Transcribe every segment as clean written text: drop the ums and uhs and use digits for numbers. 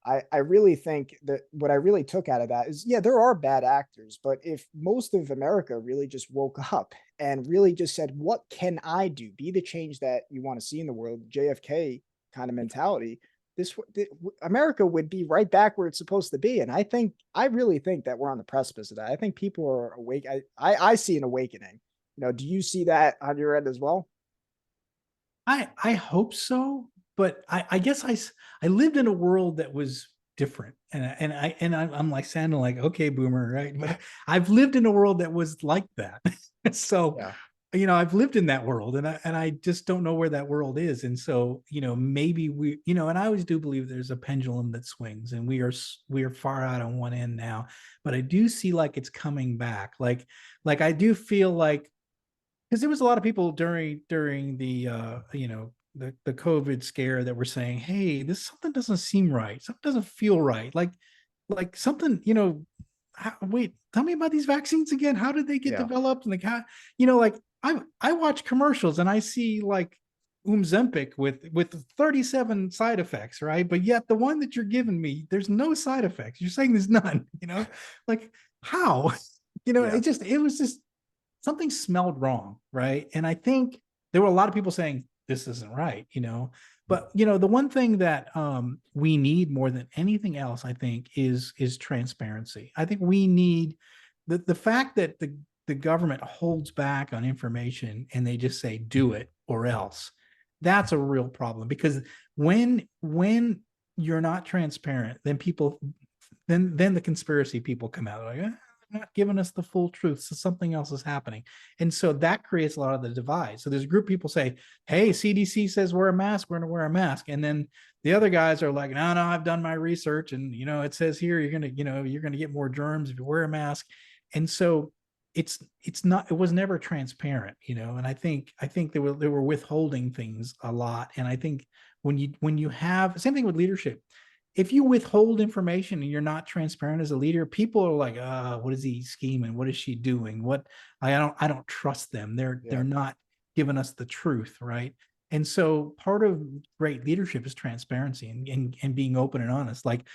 I really think that what I really took out of that is, yeah, there are bad actors, but if most of America really just woke up and really just said, "What can I do? Be the change that you want to see in the world," JFK kind of mentality, America would be right back where it's supposed to be. And I really think that we're on the precipice of that. I think people are awake. I see an awakening. Do you see that on your end as well? I hope so, but I guess I lived in a world that was different, I'm like sounding like okay, boomer, right? But I've lived in a world that was like that, so Yeah. I've lived in that world, and I just don't know where that world is, and so maybe and I always do believe there's a pendulum that swings, and we are far out on one end now, but I do see like it's coming back, like I do feel like because there was a lot of people during the the COVID scare that were saying, "Hey, this something doesn't seem right. Something doesn't feel right. Like something, wait, tell me about these vaccines again. How did they get Yeah. developed? And like how, like I watch commercials and I see like Umzempic with 37 side effects, right? But yet the one that you're giving me, there's no side effects. You're saying there's none, like how? Yeah. It was just something smelled wrong, right? And I think there were a lot of people saying this isn't right. But the one thing that we need more than anything else, I think, is transparency. I think we need the fact that the government holds back on information and they just say do it or else. That's a real problem because when you're not transparent, then the conspiracy people come out like, not giving us the full truth. So something else is happening. And so that creates a lot of the divide. So there's a group of people say, hey, CDC says wear a mask, we're going to wear a mask. And then the other guys are like, no, I've done my research. And, it says here, you're going to get more germs if you wear a mask. And so it was never transparent, and I think they were withholding things a lot. And I think when you have same thing with leadership, if you withhold information and you're not transparent as a leader, people are like, what is he scheming? What is she doing? I don't trust them. They're Yeah. not giving us the truth, right? And so part of great leadership is transparency and being open and honest. Like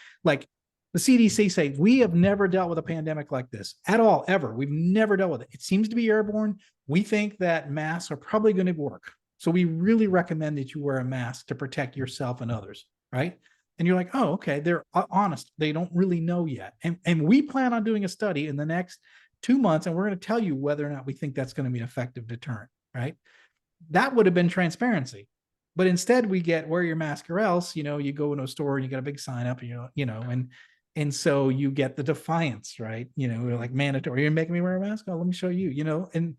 the CDC say, we have never dealt with a pandemic like this at all, ever. We've never dealt with it. It seems to be airborne. We think that masks are probably going to work. So we really recommend that you wear a mask to protect yourself and others, right? And you're like, oh, okay, they're honest. They don't really know yet. And we plan on doing a study in the next 2 months, and we're going to tell you whether or not we think that's going to be an effective deterrent, right? That would have been transparency. But instead we get wear your mask or else, you go into a store and you got a big sign up, and so you get the defiance, right? Like mandatory. You're making me wear a mask. Oh, let me show you, and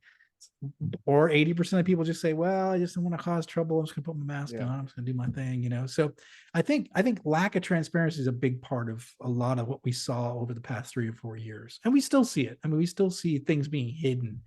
or 80% of people just say, well, I just don't want to cause trouble. I'm just gonna put my mask Yeah. on. I'm just gonna do my thing. So I think lack of transparency is a big part of a lot of what we saw over the past 3 or 4 years. And we still see it. I mean, we still see things being hidden.